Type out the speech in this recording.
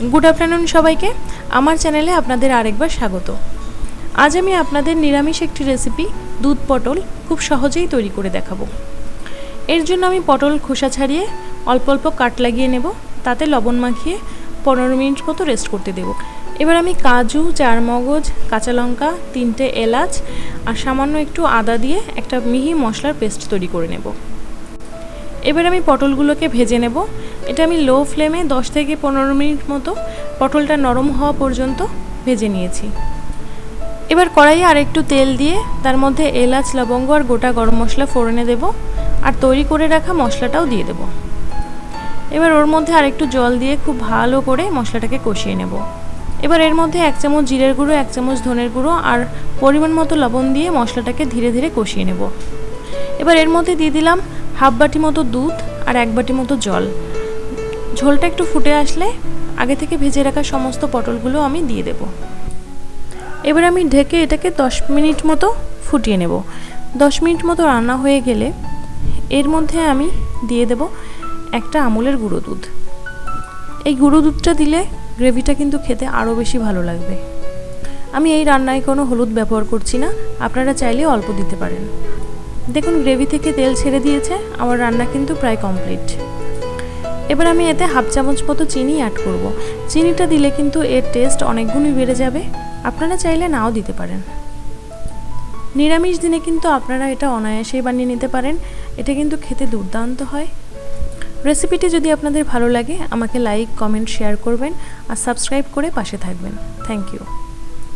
Good afternoon सबाइके आमार चैनेले आपनादेर आरेकबार स्वागत। आज आमी आपनादेर निरामिष एकटी रेसिपि दूध पटल खूब सहजेई तैरी करे देखाबो। एर जोन्नो आमी पटल खोसा छाड़िए अल्प अल्प काट लागिए नेब, ताते लबण माखिए 15 मिनट मतो रेस्ट करते देब। एबार आमी काजू, चारमगज, काँचा लंका, 3टे एलाच और सामान्य एकटू आदा दिए एकटा मिहि मशलार पेस्ट तैरी करे नेब। एबार आमी पटलगुलोके भेजे नेब। এটা আমি লো ফ্লেমে 10 থেকে 15 মিনিট মতো পটলটা নরম হওয়া পর্যন্ত ভেজে নিয়েছি। এবার কড়াইয়ে আরেকটু তেল দিয়ে তার মধ্যে এলাচ, লবঙ্গ আর গোটা গরম মশলা ফোড়নে দেব আর তৈরি করে রাখা মশলাটাও দিয়ে দেব। এবার ওর মধ্যে আরেকটু জল দিয়ে খুব ভালো করে মশলাটাকে কষিয়ে নেব। এবার এর মধ্যে 1 চামচ জিরের গুঁড়ো, 1 চামচ ধনের গুঁড়ো আর পরিমাণ মতো লবণ দিয়ে মশলাটাকে ধীরে ধীরে কষিয়ে নেব। এবার এর মধ্যে দিয়ে দিলাম হাফ বাটি মতো দুধ আর 1 বাটি মতো জল। झोलटा एकटू फुटे आसले आगे थेके भेजे रखा समस्त पटलगुलो आमी दिए देब। एबार आमी ढेके एटाके 10 मिनट मतो फुटिए नेब। 10 मिनट मतो रान्ना हये गेले एर मध्य आमी दिए देब एकटा आमुलेर गुঁড়ো दूध। এই গুঁড়ো দুধটা দিলে গ্রেভিটা কিন্তু খেতে আরও বেশি ভালো লাগবে। আমি এই রান্নায় কোনো হলুদ ব্যবহার করছি না, আপনারা চাইলে অল্প দিতে পারেন। দেখুন গ্রেভি থেকে তেল ছেড়ে দিয়েছে, আমার রান্না কিন্তু প্রায় কমপ্লিট। এবার আমি এতে হাফ চামচ মতো চিনি অ্যাড করব। চিনিটা দিলে কিন্তু এর টেস্ট অনেক গুণই বেড়ে যাবে, আপনারা চাইলে নাও দিতে পারেন। নিরামিষ দিনে কিন্তু আপনারা এটা অনায়াসেই বানিয়ে নিতে পারেন, এটা কিন্তু খেতে দুর্দান্ত হয়। রেসিপিটি যদি আপনাদের ভালো লাগে আমাকে লাইক, কমেন্ট, শেয়ার করবেন আর সাবস্ক্রাইব করে পাশে থাকবেন। Thank you.